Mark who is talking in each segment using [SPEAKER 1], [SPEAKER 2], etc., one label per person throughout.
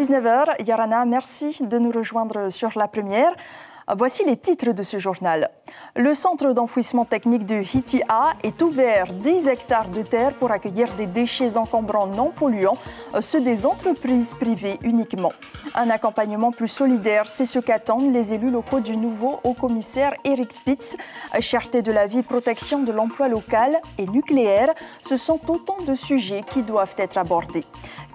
[SPEAKER 1] 19h, Yarana, merci de nous rejoindre sur la première. Voici les titres de ce journal. Le centre d'enfouissement technique de Hitia est ouvert 10 hectares de terre pour accueillir des déchets encombrants non polluants, ceux des entreprises privées uniquement. Un accompagnement plus solidaire, c'est ce qu'attendent les élus locaux du nouveau haut-commissaire Eric Spitz. Cherté de la vie, protection de l'emploi local et nucléaire, ce sont autant de sujets qui doivent être abordés.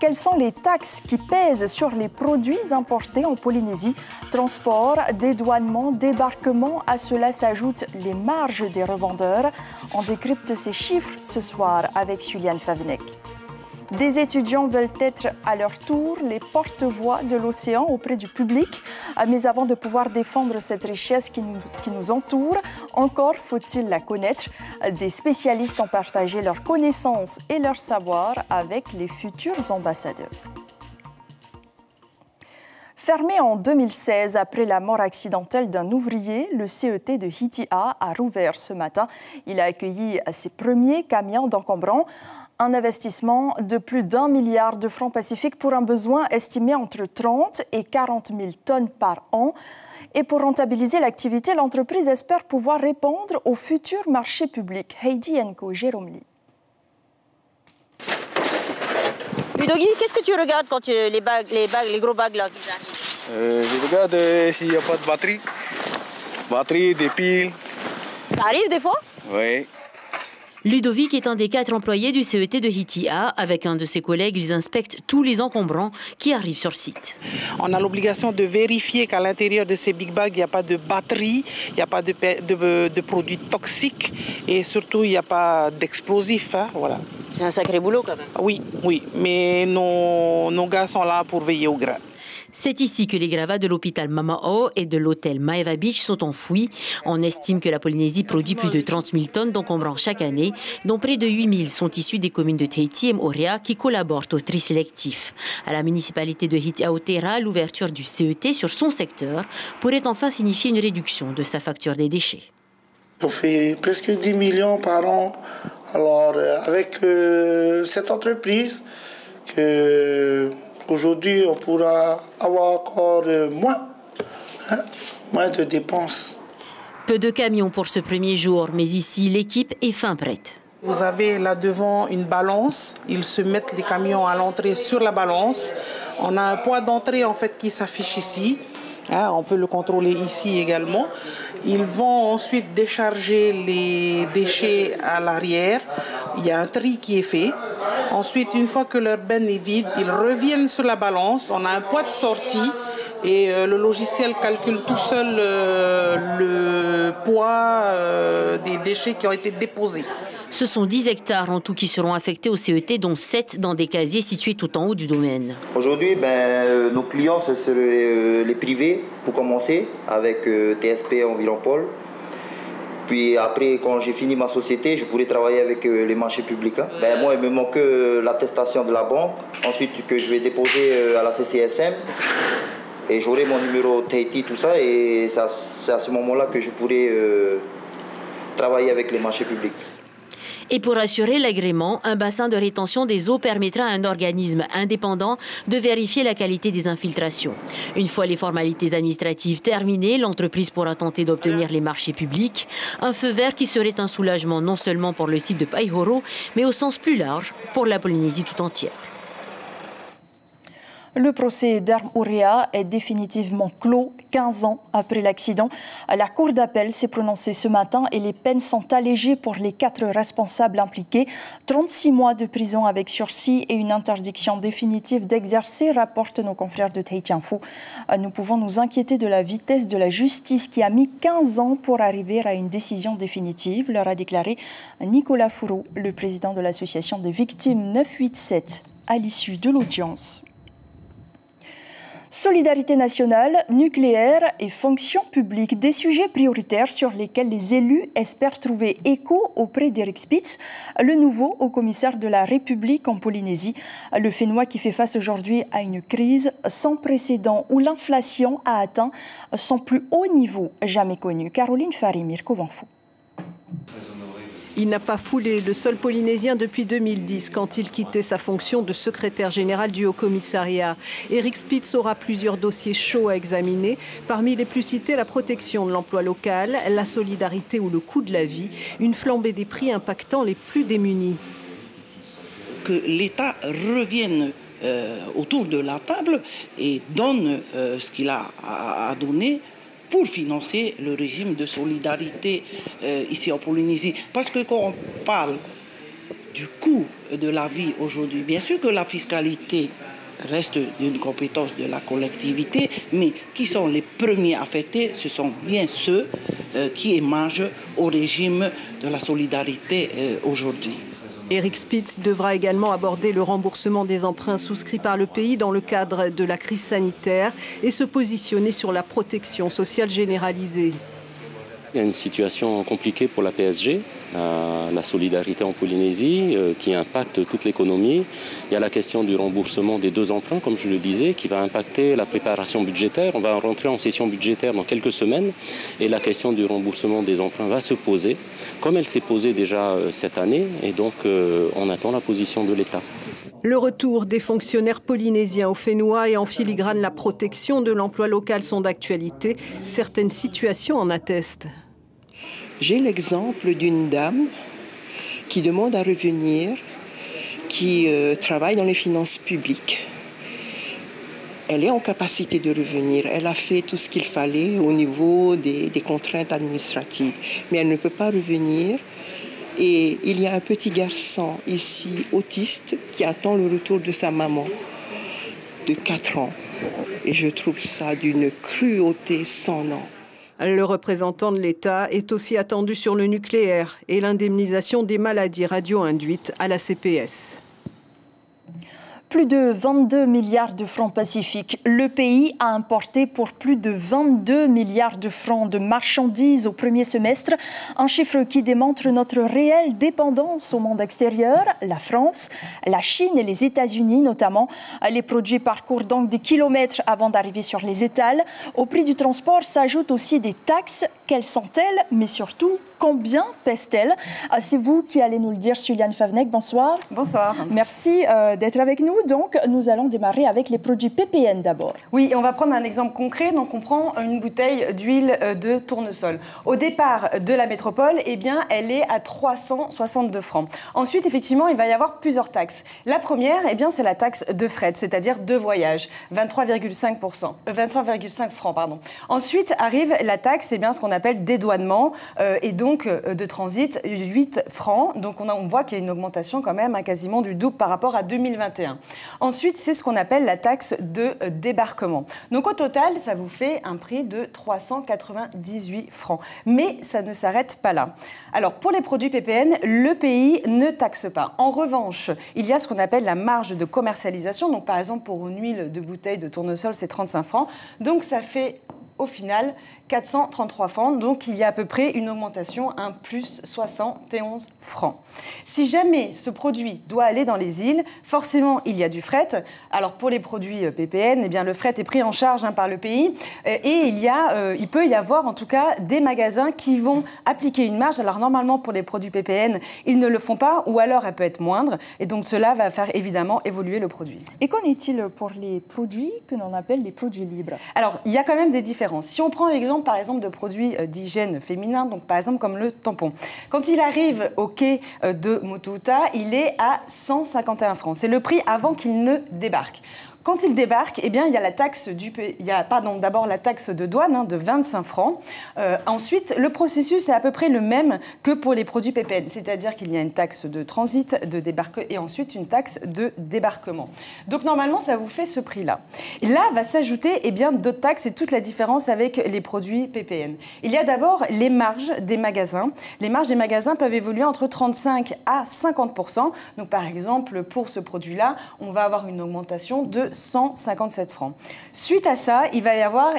[SPEAKER 1] Quelles sont les taxes qui pèsent sur les produits importés en Polynésie? Transport, dédouanement, débarquement, à cela s'ajoutent les marges des revendeurs. On décrypte ces chiffres ce soir avec Juliane Favnek. Des étudiants veulent être à leur tour les porte-voix de l'océan auprès du public. Mais avant de pouvoir défendre cette richesse qui nous entoure, encore faut-il la connaître. Des spécialistes ont partagé leurs connaissances et leur savoir avec les futurs ambassadeurs. Fermé en 2016 après la mort accidentelle d'un ouvrier, le CET de Hitia a rouvert ce matin. Il a accueilli ses premiers camions d'encombrants. Un investissement de plus d'1 milliard de francs pacifiques pour un besoin estimé entre 30 et 40 000 tonnes par an. Et pour rentabiliser l'activité, l'entreprise espère pouvoir répondre au futur marché public. Heidi Enko, Jérôme Lee.
[SPEAKER 2] Ludogi, qu'est-ce que tu regardes quand les gros bagues là qui arrivent?
[SPEAKER 3] Je regarde s'il n'y a pas de batterie, des piles.
[SPEAKER 2] Ça arrive des fois?
[SPEAKER 3] Oui.
[SPEAKER 4] Ludovic est un des 4 employés du CET de Hitia. Avec un de ses collègues, ils inspectent tous les encombrants qui arrivent sur site.
[SPEAKER 5] On a l'obligation de vérifier qu'à l'intérieur de ces big bags, il n'y a pas de batterie, il n'y a pas de produits toxiques et surtout, il n'y a pas d'explosifs. Hein, voilà.
[SPEAKER 2] C'est un sacré boulot quand même.
[SPEAKER 5] Oui, mais nos gars sont là pour veiller au gras.
[SPEAKER 4] C'est ici que les gravats de l'hôpital Mamao et de l'hôtel Maeva Beach sont enfouis. On estime que la Polynésie produit plus de 30 000 tonnes d'encombrants chaque année, dont près de 8 000 sont issus des communes de Tahiti et Moorea qui collaborent au tri sélectif. À la municipalité de Hitiaotera, l'ouverture du CET sur son secteur pourrait enfin signifier une réduction de sa facture des déchets.
[SPEAKER 6] On fait presque 10 millions par an. Alors, avec cette entreprise, aujourd'hui, on pourra avoir encore moins de dépenses.
[SPEAKER 4] Peu de camions pour ce premier jour, mais ici, l'équipe est fin prête.
[SPEAKER 5] Vous avez là devant une balance. Ils se mettent les camions à l'entrée sur la balance. On a un poids d'entrée en fait qui s'affiche ici. On peut le contrôler ici également. Ils vont ensuite décharger les déchets à l'arrière. Il y a un tri qui est fait. Ensuite, une fois que leur benne est vide, ils reviennent sur la balance. On a un poids de sortie et le logiciel calcule tout seul le poids des déchets qui ont été déposés.
[SPEAKER 4] Ce sont 10 hectares en tout qui seront affectés au CET, dont 7 dans des casiers situés tout en haut du domaine.
[SPEAKER 7] Aujourd'hui, nos clients, ce seraient les privés, pour commencer, avec TSP Environpol. Puis après, quand j'ai fini ma société, je pourrais travailler avec les marchés publics. Moi, il me manque l'attestation de la banque. Ensuite, que je vais déposer à la CCSM. Et j'aurai mon numéro Tahiti, tout ça. Et c'est à ce moment-là que je pourrai travailler avec les marchés publics.
[SPEAKER 4] Et pour assurer l'agrément, un bassin de rétention des eaux permettra à un organisme indépendant de vérifier la qualité des infiltrations. Une fois les formalités administratives terminées, l'entreprise pourra tenter d'obtenir les marchés publics. Un feu vert qui serait un soulagement non seulement pour le site de Paihoro, mais au sens plus large pour la Polynésie tout entière.
[SPEAKER 1] Le procès d'Arm Ourea est définitivement clos 15 ans après l'accident. La Cour d'appel s'est prononcée ce matin et les peines sont allégées pour les 4 responsables impliqués. 36 mois de prison avec sursis et une interdiction définitive d'exercer, rapportent nos confrères de Tahiti Info. Nous pouvons nous inquiéter de la vitesse de la justice qui a mis 15 ans pour arriver à une décision définitive, leur a déclaré Nicolas Fourreau, le président de l'association des victimes 987, à l'issue de l'audience. Solidarité nationale, nucléaire et fonction publique, des sujets prioritaires sur lesquels les élus espèrent trouver écho auprès d'Eric Spitz, le nouveau haut-commissaire de la République en Polynésie. Le Fénois qui fait face aujourd'hui à une crise sans précédent où l'inflation a atteint son plus haut niveau jamais connu. Caroline Farimir, Covanfo.
[SPEAKER 8] Il n'a pas foulé le sol polynésien depuis 2010, quand il quittait sa fonction de secrétaire général du Haut-Commissariat. Eric Spitz aura plusieurs dossiers chauds à examiner. Parmi les plus cités, la protection de l'emploi local, la solidarité ou le coût de la vie, une flambée des prix impactant les plus démunis.
[SPEAKER 9] Que l'État revienne autour de la table et donne ce qu'il a à donner pour financer le régime de solidarité ici en Polynésie. Parce que quand on parle du coût de la vie aujourd'hui, bien sûr que la fiscalité reste d'une compétence de la collectivité, mais qui sont les premiers affectés, ce sont bien ceux qui émargent au régime de la solidarité aujourd'hui.
[SPEAKER 8] Eric Spitz devra également aborder le remboursement des emprunts souscrits par le pays dans le cadre de la crise sanitaire et se positionner sur la protection sociale généralisée.
[SPEAKER 10] Il y a une situation compliquée pour la PSG, la solidarité en Polynésie, qui impacte toute l'économie. Il y a la question du remboursement des 2 emprunts, comme je le disais, qui va impacter la préparation budgétaire. On va rentrer en session budgétaire dans quelques semaines et la question du remboursement des emprunts va se poser, comme elle s'est posée déjà cette année. Et donc, on attend la position de l'État.
[SPEAKER 8] Le retour des fonctionnaires polynésiens au Fénois et en filigrane la protection de l'emploi local sont d'actualité. Certaines situations en attestent.
[SPEAKER 11] J'ai l'exemple d'une dame qui demande à revenir, qui travaille dans les finances publiques. Elle est en capacité de revenir. Elle a fait tout ce qu'il fallait au niveau des contraintes administratives. Mais elle ne peut pas revenir. Et il y a un petit garçon ici, autiste, qui attend le retour de sa maman de 4 ans. Et je trouve ça d'une cruauté sans nom.
[SPEAKER 8] Le représentant de l'État est aussi attendu sur le nucléaire et l'indemnisation des maladies radio-induites à la CPS.
[SPEAKER 1] Plus de 22 milliards de francs pacifiques. Le pays a importé pour plus de 22 milliards de francs de marchandises au premier semestre, un chiffre qui démontre notre réelle dépendance au monde extérieur, la France, la Chine et les États-Unis notamment. Les produits parcourent donc des kilomètres avant d'arriver sur les étals. Au prix du transport s'ajoutent aussi des taxes. Quelles sont-elles? Mais surtout, combien pèsent-elles? C'est vous qui allez nous le dire, Suliane Favnek. Bonsoir.
[SPEAKER 12] Bonsoir. Merci
[SPEAKER 1] d'être avec nous. Donc, nous allons démarrer avec les produits PPN d'abord.
[SPEAKER 12] Oui, on va prendre un exemple concret. Donc, on prend une bouteille d'huile de tournesol. Au départ de la métropole, eh bien, elle est à 362 francs. Ensuite, effectivement, il va y avoir plusieurs taxes. La première, eh bien, c'est la taxe de fret, c'est-à-dire de voyage, 23,5 francs. Pardon. Ensuite arrive la taxe, eh bien, ce qu'on appelle dédouanement et donc de transit, 8 francs. Donc, on voit qu'il y a une augmentation quand même, quasiment du double par rapport à 2021. Ensuite, c'est ce qu'on appelle la taxe de débarquement. Donc au total, ça vous fait un prix de 398 francs. Mais ça ne s'arrête pas là. Alors pour les produits PPN, le pays ne taxe pas. En revanche, il y a ce qu'on appelle la marge de commercialisation. Donc par exemple, pour une huile de bouteille de tournesol, c'est 35 francs. Donc ça fait au final 433 francs, donc il y a à peu près une augmentation, un plus 71 francs. Si jamais ce produit doit aller dans les îles, forcément il y a du fret. Alors pour les produits PPN, eh bien, le fret est pris en charge par le pays et il peut y avoir en tout cas des magasins qui vont appliquer une marge. Alors normalement pour les produits PPN, ils ne le font pas ou alors elle peut être moindre et donc cela va faire évidemment évoluer le produit.
[SPEAKER 1] Et qu'en est-il pour les produits que l'on appelle les produits libres?
[SPEAKER 12] Alors il y a quand même des différences. Si on prend l'exemple par exemple de produits d'hygiène féminin, donc par exemple comme le tampon. Quand il arrive au quai de Motuuta, il est à 151 francs. C'est le prix avant qu'il ne débarque. Quand il débarque, eh bien, il y a la taxe d'abord la taxe de douane de 25 francs. Ensuite, le processus est à peu près le même que pour les produits PPN, c'est-à-dire qu'il y a une taxe de transit, de débarquement et ensuite une taxe de débarquement. Donc normalement, ça vous fait ce prix-là. Là va s'ajouter d'autres taxes et toute la différence avec les produits PPN. Il y a d'abord les marges des magasins. Les marges des magasins peuvent évoluer entre 35 à 50%. Donc par exemple, pour ce produit-là, on va avoir une augmentation de 157 francs. Suite à ça, il va y avoir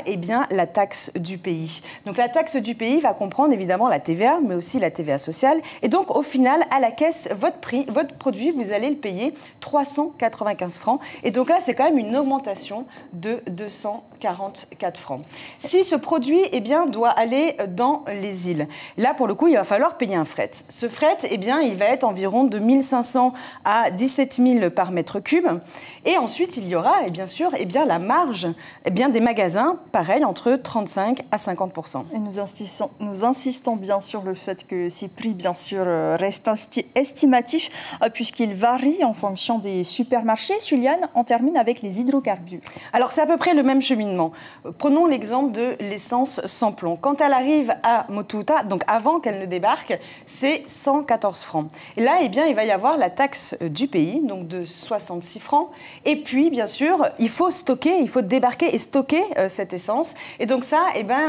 [SPEAKER 12] la taxe du pays. Donc la taxe du pays va comprendre évidemment la TVA, mais aussi la TVA sociale. Et donc au final, à la caisse, votre produit, vous allez le payer 395 francs. Et donc là, c'est quand même une augmentation de 200 44 francs. Si ce produit doit aller dans les îles, là pour le coup il va falloir payer un fret. Ce fret il va être environ de 1500 à 17 000 par mètre cube. Et ensuite il y aura bien sûr la marge des magasins, pareil entre 35 à 50%.
[SPEAKER 1] Et nous insistons bien sur le fait que ces prix bien sûr restent estimatifs puisqu'ils varient en fonction des supermarchés. Juliane, on termine avec les hydrocarbures.
[SPEAKER 12] Alors c'est à peu près le même cheminement. Prenons l'exemple de l'essence sans plomb. Quand elle arrive à Motuta, donc avant qu'elle ne débarque, c'est 114 francs. Et là, il va y avoir la taxe du pays, donc de 66 francs. Et puis, bien sûr, il faut débarquer et stocker cette essence. Et donc ça,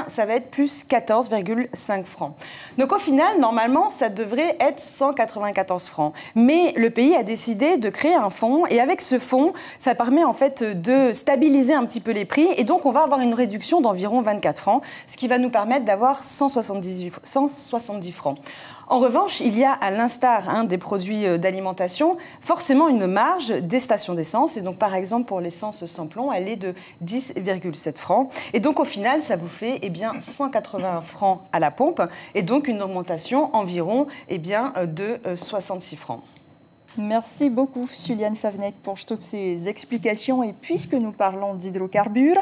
[SPEAKER 12] ça va être plus 14,5 francs. Donc au final, normalement, ça devrait être 194 francs. Mais le pays a décidé de créer un fonds. Et avec ce fonds, ça permet en fait de stabiliser un petit peu les prix. Et donc, on va avoir une réduction d'environ 24 francs, ce qui va nous permettre d'avoir 170 francs. En revanche, il y a, à l'instar des produits d'alimentation, forcément une marge des stations d'essence. Et donc, par exemple, pour l'essence sans plomb, elle est de 10,7 francs. Et donc, au final, ça vous fait 180 francs à la pompe. Et donc, une augmentation environ de 66 francs.
[SPEAKER 1] Merci beaucoup, Juliane Favennec, pour toutes ces explications. Et puisque nous parlons d'hydrocarbures,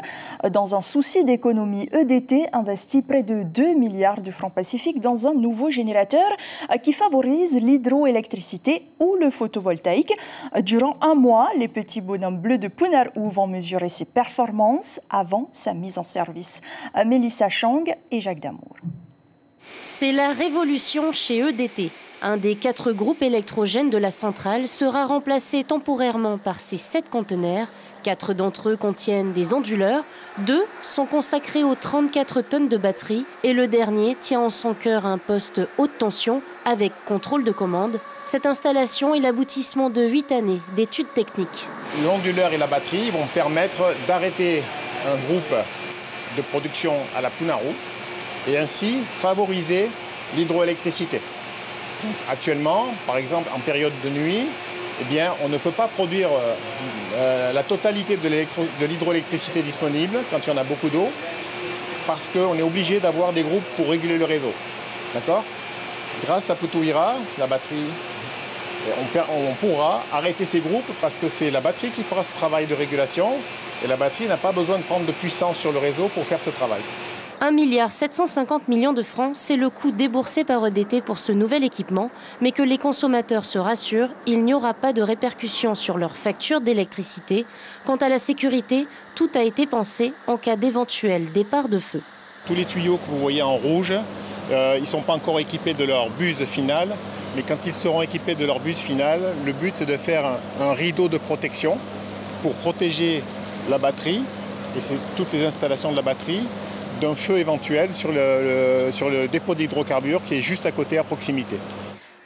[SPEAKER 1] dans un souci d'économie, EDT investit près de 2 milliards de francs pacifiques dans un nouveau générateur qui favorise l'hydroélectricité ou le photovoltaïque. Durant un mois, les petits bonhommes bleus de Punarou vont mesurer ses performances avant sa mise en service. Mélissa Chang et Jacques Damour.
[SPEAKER 13] C'est la révolution chez EDT. Un des 4 groupes électrogènes de la centrale sera remplacé temporairement par ces 7 conteneurs. 4 d'entre eux contiennent des onduleurs, 2 sont consacrés aux 34 tonnes de batterie et le dernier tient en son cœur un poste haute tension avec contrôle de commande. Cette installation est l'aboutissement de 8 années d'études techniques.
[SPEAKER 14] L'onduleur et la batterie vont permettre d'arrêter un groupe de production à la Punarou et ainsi favoriser l'hydroélectricité. Actuellement, par exemple, en période de nuit, on ne peut pas produire la totalité de l'hydroélectricité disponible quand il y en a beaucoup d'eau, parce qu'on est obligé d'avoir des groupes pour réguler le réseau. D'accord ? Grâce à Putuira, la batterie, on pourra arrêter ces groupes parce que c'est la batterie qui fera ce travail de régulation et la batterie n'a pas besoin de prendre de puissance sur le réseau pour faire ce travail.
[SPEAKER 13] 1,750 milliard de francs, c'est le coût déboursé par EDT pour ce nouvel équipement, mais que les consommateurs se rassurent, il n'y aura pas de répercussions sur leur facture d'électricité. Quant à la sécurité, tout a été pensé en cas d'éventuel départ de feu.
[SPEAKER 14] Tous les tuyaux que vous voyez en rouge, ils ne sont pas encore équipés de leur buse finale, mais quand ils seront équipés de leur buse finale, le but c'est de faire un rideau de protection pour protéger la batterie, et c'est toutes les installations de la batterie, d'un feu éventuel sur le dépôt d'hydrocarbures qui est juste à côté, à proximité.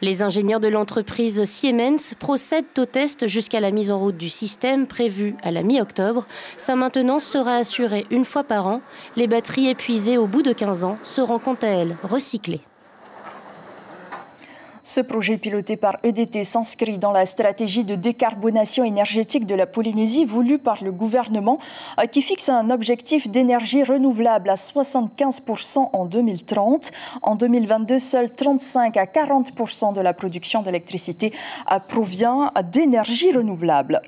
[SPEAKER 13] Les ingénieurs de l'entreprise Siemens procèdent au test jusqu'à la mise en route du système prévu à la mi-octobre. Sa maintenance sera assurée une fois par an. Les batteries épuisées au bout de 15 ans seront quant à elles recyclées.
[SPEAKER 1] Ce projet piloté par EDT s'inscrit dans la stratégie de décarbonation énergétique de la Polynésie voulue par le gouvernement qui fixe un objectif d'énergie renouvelable à 75% en 2030. En 2022, seuls 35 à 40% de la production d'électricité provient d'énergie renouvelable.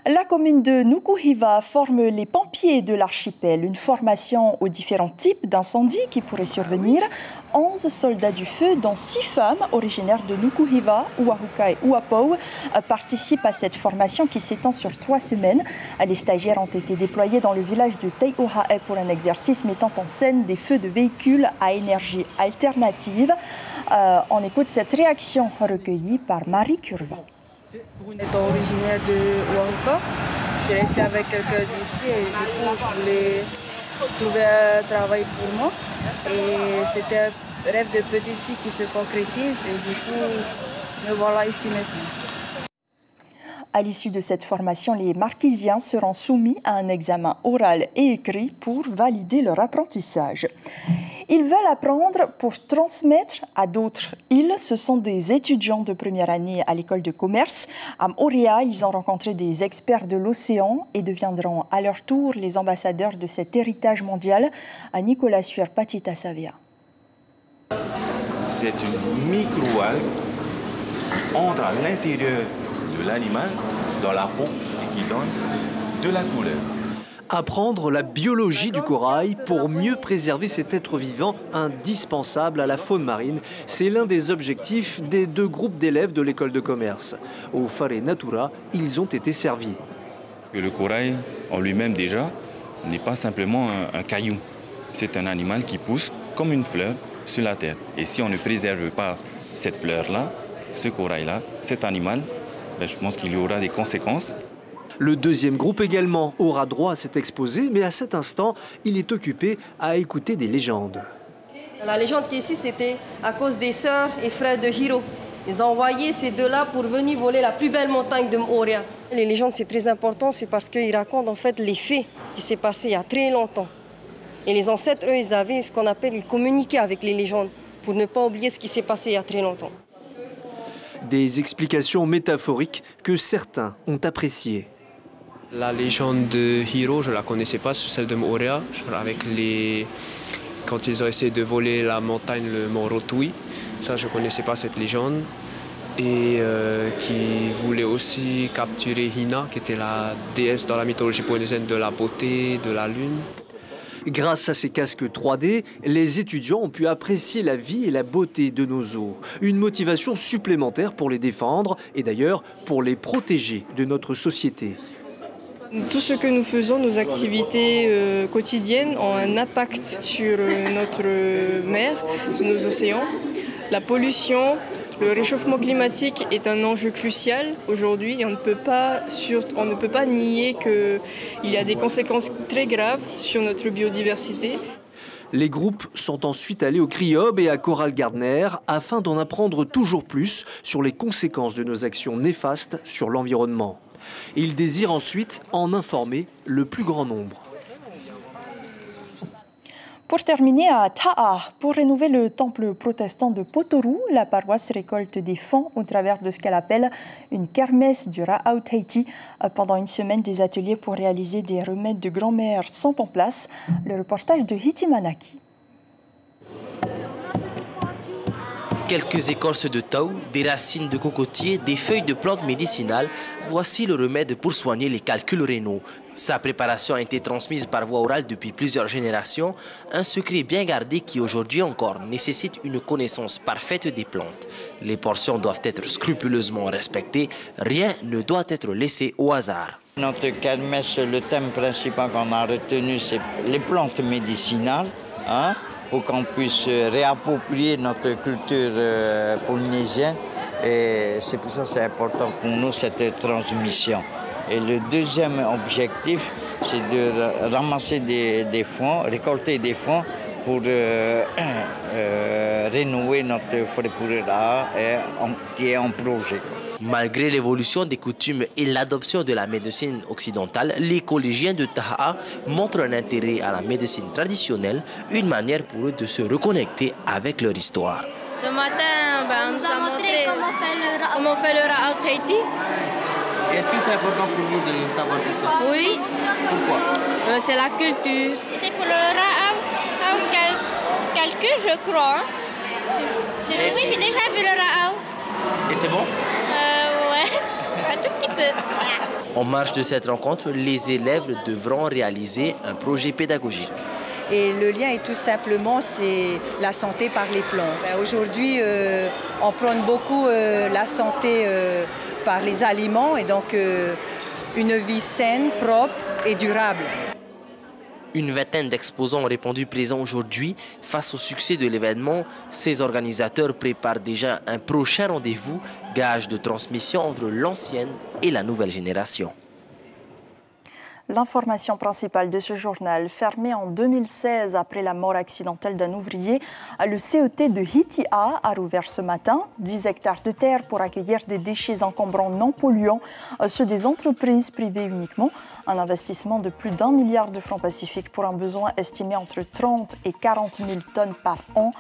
[SPEAKER 1] La commune de Nukuhiva forme les pompiers de l'archipel, une formation aux différents types d'incendies qui pourraient survenir. 11 soldats du feu, dont 6 femmes originaires de Nukuhiva, Uahuka et Uapau, participent à cette formation qui s'étend sur 3 semaines. Les stagiaires ont été déployés dans le village de Teiohae pour un exercice mettant en scène des feux de véhicules à énergie alternative. On écoute cette réaction recueillie par Marie Curva.
[SPEAKER 15] Étant originaire de Uahuka, je suis restée avec quelqu'un d'ici et du coup je voulais trouver un travail pour moi. Et c'était un rêve de petite fille qui se concrétise et du coup me voilà ici maintenant.
[SPEAKER 1] À l'issue de cette formation, les Marquisiens seront soumis à un examen oral et écrit pour valider leur apprentissage. Ils veulent apprendre pour transmettre à d'autres. Ce sont des étudiants de première année à l'école de commerce. À Moorea, ils ont rencontré des experts de l'océan et deviendront à leur tour les ambassadeurs de cet héritage mondial. À Nicolas Suer, Patita Savea.
[SPEAKER 16] C'est une micro-algue qui entre à l'intérieur de l'animal, dans la peau, et qui donne de la couleur.
[SPEAKER 17] Apprendre la biologie du corail pour mieux préserver cet être vivant indispensable à la faune marine, c'est l'un des objectifs des 2 groupes d'élèves de l'école de commerce. Au Fare Natura, ils ont été servis.
[SPEAKER 16] Le corail, en lui-même déjà, n'est pas simplement un caillou. C'est un animal qui pousse comme une fleur sur la terre. Et si on ne préserve pas cette fleur-là, ce corail-là, cet animal, je pense qu'il y aura des conséquences.
[SPEAKER 17] Le 2e groupe également aura droit à cet exposé, mais à cet instant, il est occupé à écouter des légendes.
[SPEAKER 18] La légende qui est ici, c'était à cause des sœurs et frères de Hiro. Ils ont envoyé ces 2-là pour venir voler la plus belle montagne de Moorea. Les légendes, c'est très important, c'est parce qu'ils racontent en fait les faits qui s'est passé il y a très longtemps. Et les ancêtres, eux, ils avaient ce qu'on appelle, ils communiquaient avec les légendes pour ne pas oublier ce qui s'est passé il y a très longtemps.
[SPEAKER 17] Des explications métaphoriques que certains ont appréciées.
[SPEAKER 19] La légende de Hiro, je ne la connaissais pas, celle de Moorea, quand ils ont essayé de voler la montagne, le mont Rotui. Ça, je ne connaissais pas cette légende. Et qui voulait aussi capturer Hina, qui était la déesse dans la mythologie polynésienne de la beauté, de la lune.
[SPEAKER 17] Grâce à ces casques 3D, les étudiants ont pu apprécier la vie et la beauté de nos eaux. Une motivation supplémentaire pour les défendre et d'ailleurs pour les protéger de notre société.
[SPEAKER 20] Tout ce que nous faisons, nos activités quotidiennes, ont un impact sur notre mer, sur nos océans. La pollution, le réchauffement climatique est un enjeu crucial aujourd'hui et on ne peut pas nier qu'il y a des conséquences très graves sur notre biodiversité.
[SPEAKER 17] Les groupes sont ensuite allés au CRIOB et à Coral Gardner afin d'en apprendre toujours plus sur les conséquences de nos actions néfastes sur l'environnement. Ils désirent ensuite en informer le plus grand nombre.
[SPEAKER 1] Pour terminer à Ta'a, pour rénover le temple protestant de Potoru, la paroisse récolte des fonds au travers de ce qu'elle appelle une kermesse du Ra'au Tahiti. Pendant une semaine, des ateliers pour réaliser des remèdes de grand-mère sont en place. Le reportage de Hitimanaki.
[SPEAKER 21] Quelques écorces de tau, des racines de cocotier, des feuilles de plantes médicinales, voici le remède pour soigner les calculs rénaux. Sa préparation a été transmise par voie orale depuis plusieurs générations, un secret bien gardé qui aujourd'hui encore nécessite une connaissance parfaite des plantes. Les portions doivent être scrupuleusement respectées, rien ne doit être laissé au hasard.
[SPEAKER 22] Notre kermesse, le thème principal qu'on a retenu, c'est les plantes médicinales, pour qu'on puisse réapproprier notre culture polynésienne. Et c'est pour ça que c'est important pour nous, cette transmission. Et le deuxième objectif, c'est de ramasser des fonds, récolter des fonds pour rénover notre forêt Purera qui est en projet.
[SPEAKER 21] Malgré l'évolution des coutumes et l'adoption de la médecine occidentale, les collégiens de Ta'a montrent un intérêt à la médecine traditionnelle, une manière pour eux de se reconnecter avec leur histoire.
[SPEAKER 23] Ce matin, on nous a montré comment on fait le Ra'au Tahiti.
[SPEAKER 21] Est-ce que c'est important pour vous de savoir tout ça?
[SPEAKER 23] Oui.
[SPEAKER 21] Pourquoi?
[SPEAKER 23] C'est la culture.
[SPEAKER 24] C'était pour le Ra'au calcul, je crois. Oui, j'ai déjà vu le Ra'au.
[SPEAKER 21] Et c'est bon?
[SPEAKER 24] Ouais, un tout petit peu.
[SPEAKER 21] En marge de cette rencontre, les élèves devront réaliser un projet pédagogique.
[SPEAKER 25] Et le lien est tout simplement, c'est la santé par les plantes. Aujourd'hui, on prône beaucoup la santé par les aliments et donc une vie saine, propre et durable.
[SPEAKER 21] Une vingtaine d'exposants ont répondu présents aujourd'hui. Face au succès de l'événement, ces organisateurs préparent déjà un prochain rendez-vous, gage de transmission entre l'ancienne et la nouvelle génération.
[SPEAKER 1] L'information principale de ce journal, fermé en 2016 après la mort accidentelle d'un ouvrier, le CET de Hiti A rouvert ce matin 10 hectares de terre pour accueillir des déchets encombrants non polluants, ceux des entreprises privées uniquement. Un investissement de plus d'1 milliard de francs pacifiques pour un besoin estimé entre 30 et 40 000 tonnes par an.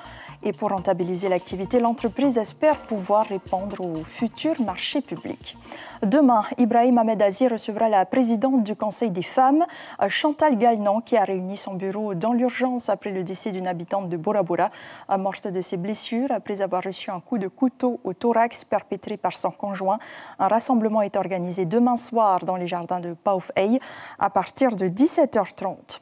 [SPEAKER 1] Et pour rentabiliser l'activité, l'entreprise espère pouvoir répondre au futur marché public. Demain, Ibrahim Ahmed Aziz recevra la présidente du Conseil des femmes, Chantal Gallnan, qui a réuni son bureau dans l'urgence après le décès d'une habitante de Bora Bora, morte de ses blessures après avoir reçu un coup de couteau au thorax perpétré par son conjoint. Un rassemblement est organisé demain soir dans les jardins de Paufey à partir de 17h30.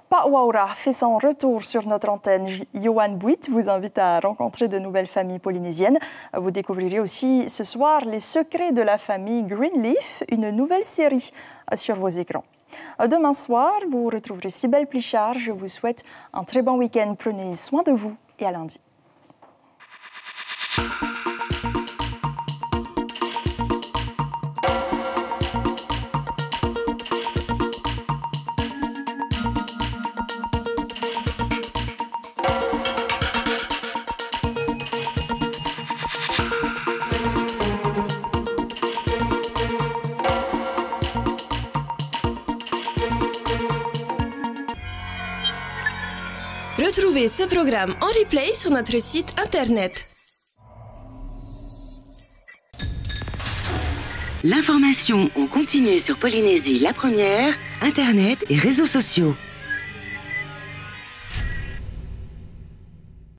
[SPEAKER 1] Pawaura fait son retour sur notre antenne. Johan Buit vous invite à rencontrer de nouvelles familles polynésiennes. Vous découvrirez aussi ce soir les secrets de la famille Greenleaf, une nouvelle série sur vos écrans. Demain soir, vous retrouverez Cybèle Plichard. Je vous souhaite un très bon week-end. Prenez soin de vous et à lundi.
[SPEAKER 2] Retrouvez ce programme en replay sur notre site internet.
[SPEAKER 3] L'information en continu sur Polynésie la première, internet et réseaux sociaux.